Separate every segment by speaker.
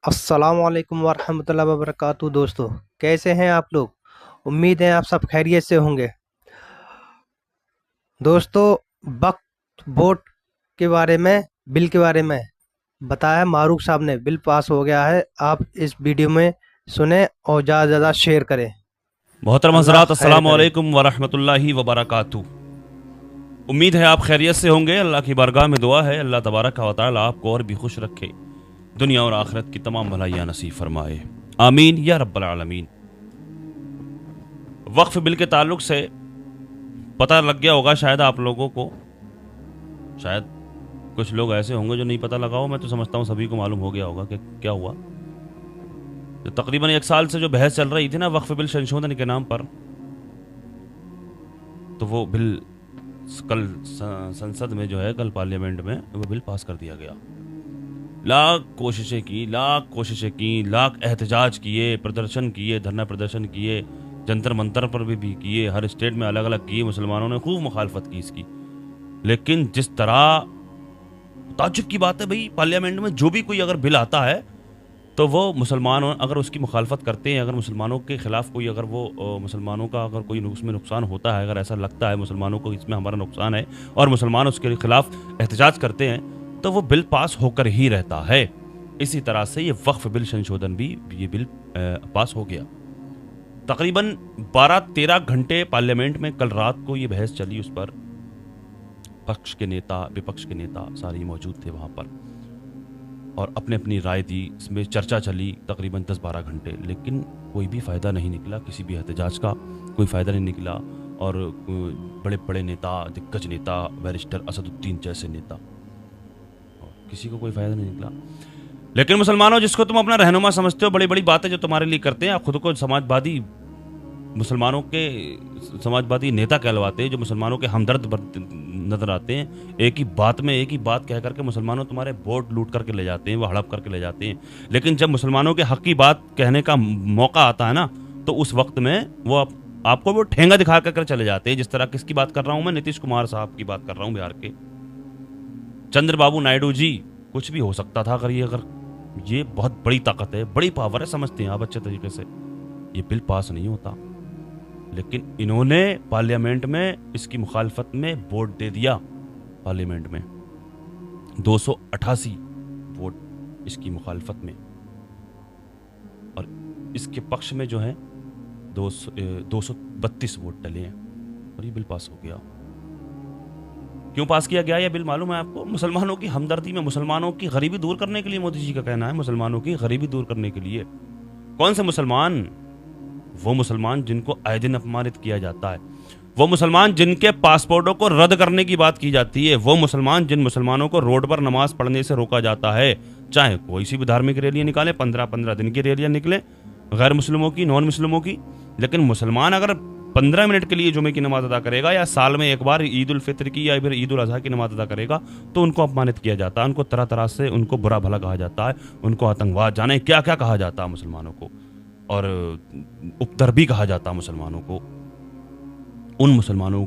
Speaker 1: अस्सलामुअलैकुम वरहमतुल्लाहि वबरकातुहू। दोस्तों, कैसे हैं आप लोग? उम्मीद है आप सब खैरियत से होंगे। दोस्तों, वक्फ बोर्ड के बारे में, बिल के बारे में बताया मारूक साहब ने। बिल पास हो गया है। आप इस वीडियो में सुने और ज़्यादा से ज़्यादा शेयर करें।
Speaker 2: मोहतरम
Speaker 1: अल्लाह
Speaker 2: हज़रात,
Speaker 1: खैर
Speaker 2: अस्सलाम
Speaker 1: करे।
Speaker 2: वालेकुम वरहमतुल्लाहि वबरकातुहू। उम्मीद है आप खैरियत से होंगे। अल्लाह की बारगाह में दुआ है अल्लाह तबारक व तआला आपको और भी खुश रखे, दुनिया और आखिरत की तमाम भलाइयाँ नसीब फरमाए, आमीन या रब्बल आलमीन। वक्फ बिल के ताल्लुक से पता लग गया होगा शायद आप लोगों को। शायद कुछ लोग ऐसे होंगे जो नहीं पता लगा हो। मैं तो समझता हूँ सभी को मालूम हो गया होगा कि क्या हुआ। तो तकरीबन 1 साल से जो बहस चल रही थी ना वक्फ बिल संशोधन के नाम पर, तो वो बिल कल संसद में जो है, कल पार्लियामेंट में वो बिल पास कर दिया गया। लाख कोशिशें की, लाख एहतजाज किए, प्रदर्शन किए, धरना प्रदर्शन किए, जंतर मंतर पर भी किए, हर स्टेट में अलग अलग किए। मुसलमानों ने खूब मुखालफत की इसकी। लेकिन जिस तरह, ताज्जुब की बात है भाई, पार्लियामेंट में जो भी कोई अगर बिल आता है तो वो मुसलमान अगर उसकी मुखालफत करते हैं, अगर मुसलमानों के खिलाफ कोई, अगर वो मुसलमानों का अगर कोई उसमें नुकसान होता है, अगर ऐसा लगता है मुसलमानों को इसमें हमारा नुकसान है और मुसलमान उसके खिलाफ एहतजाज करते हैं, तो वो बिल पास होकर ही रहता है। इसी तरह से ये वक्फ बिल संशोधन भी, ये बिल पास हो गया। तकरीबन 12-13 घंटे पार्लियामेंट में कल रात को ये बहस चली। उस पर पक्ष के नेता, विपक्ष के नेता सारे मौजूद थे वहाँ पर और अपने अपनी राय दी। इसमें चर्चा चली तकरीबन 10-12 घंटे, लेकिन कोई भी फ़ायदा नहीं निकला, किसी भी एहतजाज का कोई फ़ायदा नहीं निकला। और बड़े बड़े नेता, दिग्गज नेता, बैरिस्टर असदुद्दीन जैसे नेता, और किसी को कोई फ़ायदा नहीं निकला। लेकिन मुसलमानों, जिसको तुम अपना रहनुमा समझते हो, बड़ी बड़ी बातें जो तुम्हारे लिए करते हैं, आप खुद को समाजवादी, मुसलमानों के समाजवादी नेता कहलवाते हैं, जो मुसलमानों के हमदर्द नजर आते हैं, एक ही बात कह करके मुसलमानों तुम्हारे वोट लूट करके ले जाते हैं, वो हड़प करके ले जाते हैं। लेकिन जब मुसलमानों के हक की बात कहने का मौका आता है ना, तो उस वक्त में वो आपको वो ठेंगा दिखा कर चले जाते हैं। जिस तरह किसकी बात कर रहा हूं मैं? नीतीश कुमार साहब की बात कर रहा हूं, बिहार के चंद्रबाबू नायडू जी। कुछ भी हो सकता था अगर ये बहुत बड़ी ताकत है, बड़ी पावर है, समझते हैं आप अच्छे तरीके से। ये बिल पास नहीं होता, लेकिन इन्होंने पार्लियामेंट में इसकी मुखालफत में वोट दे दिया। पार्लियामेंट में 288 वोट इसकी मुखालफत में, और इसके पक्ष में जो है 232 वोट डले हैं, और ये बिल पास हो गया। क्यों पास किया गया यह बिल मालूम है आपको? मुसलमानों की हमदर्दी में, मुसलमानों की गरीबी दूर करने के लिए मोदी जी का कहना है। मुसलमानों की गरीबी दूर करने के लिए। कौन से मुसलमान? वो मुसलमान जिनको आए दिन अपमानित किया जाता है, वो मुसलमान जिनके पासपोर्टों को रद्द करने की बात की जाती है, वो मुसलमान जिन मुसलमानों को रोड पर नमाज पढ़ने से रोका जाता है। चाहे कोई सी भी धार्मिक रैलियां निकाले, 15-15 दिन की रैलियां निकले, गैर मुस्लिमों की, नॉन मुस्लिमों की, लेकिन मुसलमान अगर 15 मिनट के लिए जुमे की नमाज अदा करेगा, या साल में एक बार ईद उल फित्र की या फिर ईद उल अजहा की नमाज अदा करेगा, तो उनको अपमानित किया जाता है, उनको तरह तरह से उनको बुरा भला कहा जाता है, उनको आतंकवाद, जाने क्या क्या कहा जाता है मुसलमानों को, और उपद्रवी कहा जाता है मुसलमानों को। उन मुसलमानों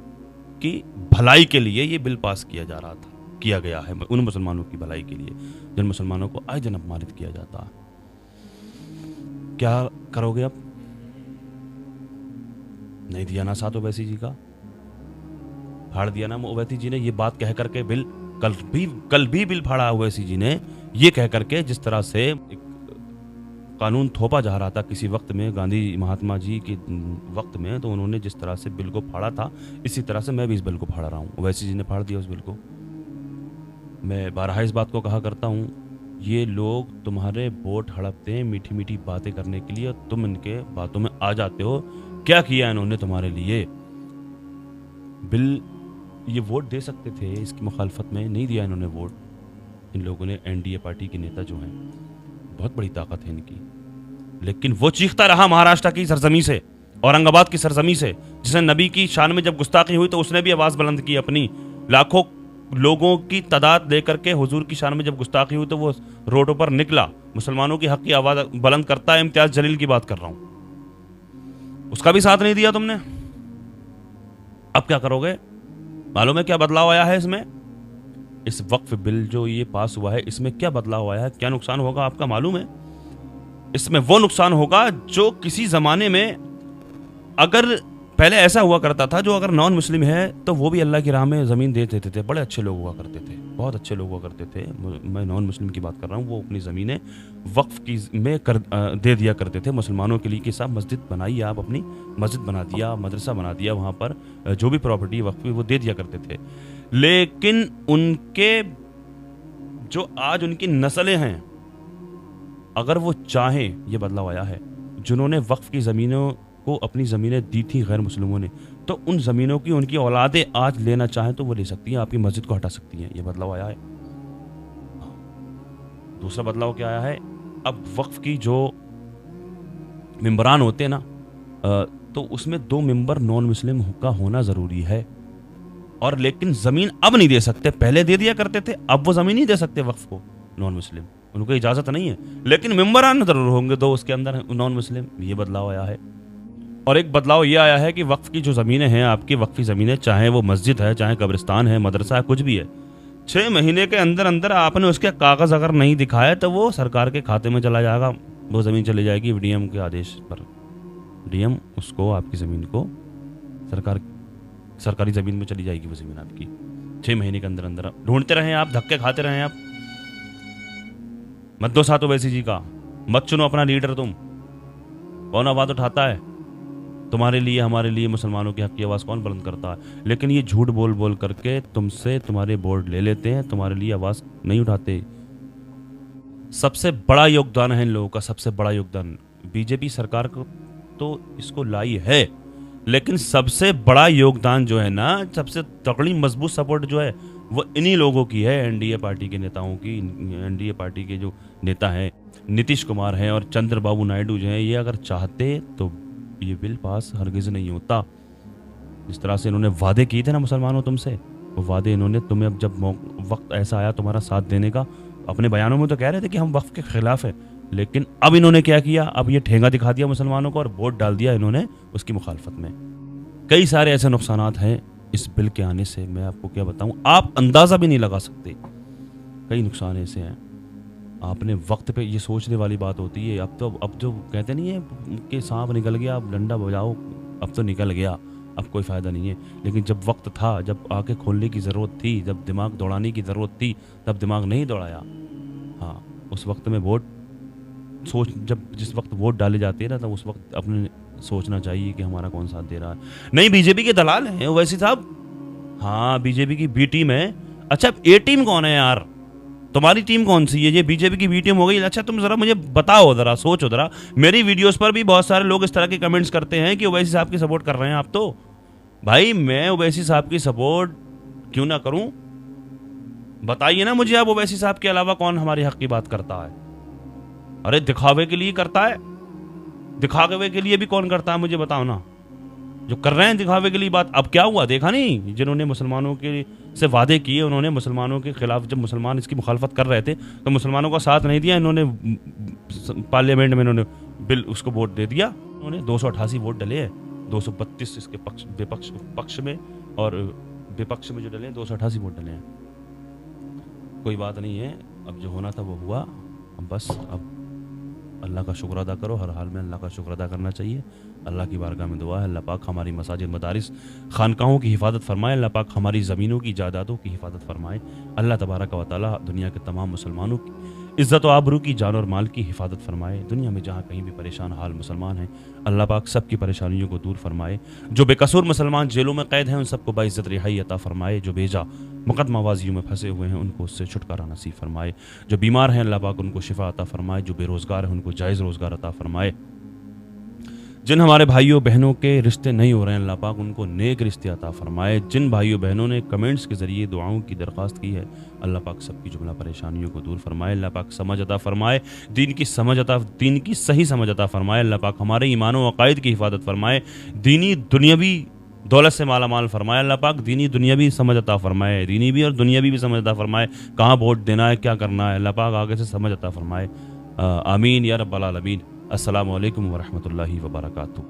Speaker 2: की भलाई के लिए ये बिल पास किया जा रहा था, किया गया है, उन मुसलमानों की भलाई के लिए जिन मुसलमानों को आए दिन अपमानित किया जाता है। क्या करोगे अब? नहीं दिया ना साथ ओवैसी जी का, फाड़ दिया ना ओवैसी जी ने ये बात कह करके बिल। कल भी बिल फाड़ा ओवैसी जी ने, ये कह करके, जिस तरह से एक कानून थोपा जा रहा था किसी वक्त में, गांधी महात्मा जी के वक्त में, तो उन्होंने जिस तरह से बिल को फाड़ा था, इसी तरह से मैं भी इस बिल को फाड़ रहा हूँ। ओवैसी जी ने फाड़ दिया उस बिल को। मैं बारहा इस बात को कहा करता हूँ, ये लोग तुम्हारे वोट हड़पते हैं मीठी मीठी बातें करने के लिए, और तुम इनके बातों में आ जाते हो। क्या किया इन्होंने तुम्हारे लिए? बिल, ये वोट दे सकते थे इसकी मुखालफत में, नहीं दिया इन्होंने वोट। इन लोगों ने, एनडीए पार्टी के नेता जो हैं, बहुत बड़ी ताकत है इनकी, लेकिन वो चीखता रहा महाराष्ट्र की सरजमी से, औरंगाबाद की सरजमी से, जिसने नबी की शान में जब गुस्ताखी हुई तो उसने भी आवाज बुलंद की अपनी। लाखों लोगों की तादाद लेकर के हुजूर की शान में जब गुस्ताखी हुई तो वो रोडों पर निकला, मुसलमानों की हक की आवाज बुलंद करता है। इम्तियाज जलील की बात कर रहा हूं, उसका भी साथ नहीं दिया तुमने। अब क्या करोगे? मालूम है क्या बदलाव आया है इसमें? इस वक्फ बिल जो ये पास हुआ है, इसमें क्या बदलाव आया है, क्या नुकसान होगा आपका मालूम है? इसमें वो नुकसान होगा जो किसी ज़माने में, अगर पहले ऐसा हुआ करता था, जो अगर नॉन मुस्लिम है तो वो भी अल्लाह की राह में ज़मीन दे देते थे, बड़े अच्छे लोग हुआ करते थे, बहुत अच्छे लोग हुआ करते थे। मैं नॉन मुस्लिम की बात कर रहा हूँ, वो अपनी ज़मीनें वक्फ की में दे दिया करते थे मुसलमानों के लिए कि साहब मस्जिद बनाइए, आप अपनी मस्जिद बना दिया, मदरसा बना दिया, वहाँ पर जो भी प्रॉपर्टी वक्फ की वो दे दिया करते थे। लेकिन उनके जो आज उनकी नस्लें हैं, अगर वो चाहें, ये बदलाव आया है, जिन्होंने वक्फ की ज़मीनों को अपनी ज़मीनें दी थी गैर मुस्लिमों ने, तो उन ज़मीनों की उनकी औलादें आज लेना चाहें तो वो ले सकती हैं, आपकी मस्जिद को हटा सकती हैं। ये बदलाव आया है। दूसरा बदलाव क्या आया है, अब वक्फ की जो मेंबरान होते हैं ना, तो उसमें 2 मेंबर नॉन मुस्लिम का होना ज़रूरी है। और लेकिन ज़मीन अब नहीं दे सकते, पहले दे दिया करते थे, अब वो ज़मीन नहीं दे सकते वक्फ को नॉन मुस्लिम, उनको इजाज़त नहीं है, लेकिन मेंबरान ज़रूर होंगे 2 उसके अंदर नॉन मुस्लिम। ये बदलाव आया है। और एक बदलाव ये आया है कि वक्फ की जो ज़मीनें हैं, आपकी वक्फी ज़मीनें, चाहे वो मस्जिद है, चाहे कब्रिस्तान है, मदरसा है, कुछ भी है, 6 महीने के अंदर अंदर आपने उसके कागज़ अगर नहीं दिखाए तो वो सरकार के खाते में चला जाएगा, वो ज़मीन चली जाएगी डीएम के आदेश पर। डीएम उसको, आपकी ज़मीन को सरकारी ज़मीन में चली जाएगी वो ज़मीन आपकी 6 महीने के अंदर अंदर। ढूंढते रहें आप, धक्के खाते रहें आप, मत दो साथ ओवैसी जी का, मत चुनो अपना लीडर तुम। कौन आवाज़ उठाता है तुम्हारे लिए, हमारे लिए, मुसलमानों के हक की आवाज़ कौन बुलंद करता है? लेकिन ये झूठ बोल बोल करके तुमसे तुम्हारे बोर्ड ले लेते हैं, तुम्हारे लिए आवाज़ नहीं उठाते। सबसे बड़ा योगदान है इन लोगों का, सबसे बड़ा योगदान बीजेपी सरकार को तो इसको लाई है, लेकिन सबसे बड़ा योगदान जो है ना, सबसे तगड़ी मजबूत सपोर्ट जो है वो इन्हीं लोगों की है, एनडीए पार्टी के नेताओं की। एनडीए पार्टी के जो नेता हैं, नीतीश कुमार हैं और चंद्रबाबू नायडू जो हैं, ये अगर चाहते तो ये बिल पास हरगिज़ नहीं होता। जिस तरह से इन्होंने वादे किए थे ना मुसलमानों तुमसे, वो वादे इन्होंने तुम्हें, अब जब वक्त ऐसा आया तुम्हारा साथ देने का, अपने बयानों में तो कह रहे थे कि हम वक्फ के खिलाफ है, लेकिन अब इन्होंने क्या किया, अब ये ठेंगा दिखा दिया मुसलमानों को और वोट डाल दिया इन्होंने उसकी मुखालफत में। कई सारे ऐसे नुकसानात हैं इस बिल के आने से, मैं आपको क्या बताऊं, आप अंदाज़ा भी नहीं लगा सकते। कई नुकसान ऐसे हैं, आपने वक्त पे ये सोचने वाली बात होती है। अब जो कहते नहीं है कि सांप निकल गया, अब डंडा बजाओ, अब तो निकल गया, अब कोई फ़ायदा नहीं है। लेकिन जब वक्त था, जब आंखें खोलने की ज़रूरत थी, जब दिमाग दौड़ाने की ज़रूरत थी, तब दिमाग नहीं दौड़ाया। हाँ, उस वक्त में जिस वक्त वोट डाले जाते हैं ना, तब उस वक्त अपने सोचना चाहिए कि हमारा कौन साथ दे रहा है। नहीं, बीजेपी के दलाल हैं ओवैसी साहब। हाँ, बीजेपी की बी टीम है। अच्छा, ए टीम कौन है यार? तुम्हारी टीम कौन सी है? ये बीजेपी की बी टीम हो गई। अच्छा, तुम जरा मुझे बताओ, जरा सोचो जरा। मेरी वीडियोस पर भी बहुत सारे लोग इस तरह के कमेंट्स करते हैं कि ओवैसी साहब की सपोर्ट कर रहे हैं आप। तो भाई, मैं ओवैसी साहब की सपोर्ट क्यों ना करूं? बताइए ना मुझे, आप ओवैसी साहब के अलावा कौन हमारे हक की बात करता है? अरे दिखावे के लिए करता है, दिखावे के लिए भी कौन करता है मुझे बताओ ना। जो कर रहे हैं दिखावे के लिए बात, अब क्या हुआ देखा नहीं? जिन्होंने मुसलमानों के से वादे किए, उन्होंने मुसलमानों के खिलाफ, जब मुसलमान इसकी मुखालफत कर रहे थे तो मुसलमानों का साथ नहीं दिया इन्होंने। पार्लियामेंट में इन्होंने बिल उसको वोट दे दिया। उन्होंने 288 वोट डले हैं, 232 इसके पक्ष में, और विपक्ष में जो डले हैं 288 वोट डले हैं। कोई बात नहीं है, अब जो होना था वो हुआ। अब बस अब अल्लाह का शुक्र अदा करो, हर हाल में अल्लाह का शुक्र अदा करना चाहिए। अल्लाह की बारगाह में दुआ है, अल्लाह पाक हमारी मसाजिद, मदारिस, खानकाहों की हिफाजत फरमाए। अल्लाह पाक हमारी ज़मीनों की, जायदादों की हिफाजत फरमाए। अल्लाह तबारक व तआला दुनिया के तमाम मुसलमानों की इज़्ज़त व आबरू की, जान और माल की हिफाजत फरमाए। दुनिया में जहाँ कहीं भी परेशान हाल मुसलमान हैं, अल्लाह पाक सबकी परेशानियों को दूर फरमाए। जो बेकसूर मुसलमान जेलों में कैद हैं, उन सबको बाइज़्ज़त रिहाई अता फरमाए। जो बेजा मुकदमाबाजियों में फंसे हुए हैं, उनको उससे छुटकारा नसीब फरमाए। जो बीमार हैं, अल्लाह पाक उनको शिफा अता फरमाए। जो बेरोज़गार हैं, उनको जायज़ रोज़गार अता फरमाए। जिन हमारे भाइयों बहनों के रिश्ते नहीं हो रहे हैं, अल्लाह पाक उनको नेक रिश्ते अता फरमाए। जिन भाइयों बहनों ने कमेंट्स के ज़रिए दुआओं की दरख्वास्त की है, अल्लाह पाक सबकी जुमला परेशानियों को दूर फरमाए। अल्लाह पाक समझ अता फरमाए, दीन की सही समझ अता फरमाए। अल्लाह पाक हमारे ईमान व अक़ाइद की हिफाजत फरमाए, दीनी दुनियावी दौलत से माला माल फरमाए। अल्लाह पाक दीनी दुनियावी समझ अता फरमाए, दीनी भी और दुनियावी भी समझ अता फरमाए। कहाँ वोट देना है, क्या करना है, अल्लाह पाक आगे से समझ अता फरमाए। आमीन या रब्बल आलमीन। अस्सलामु अलैकुम व रहमतुल्लाहि व बरकातुहू।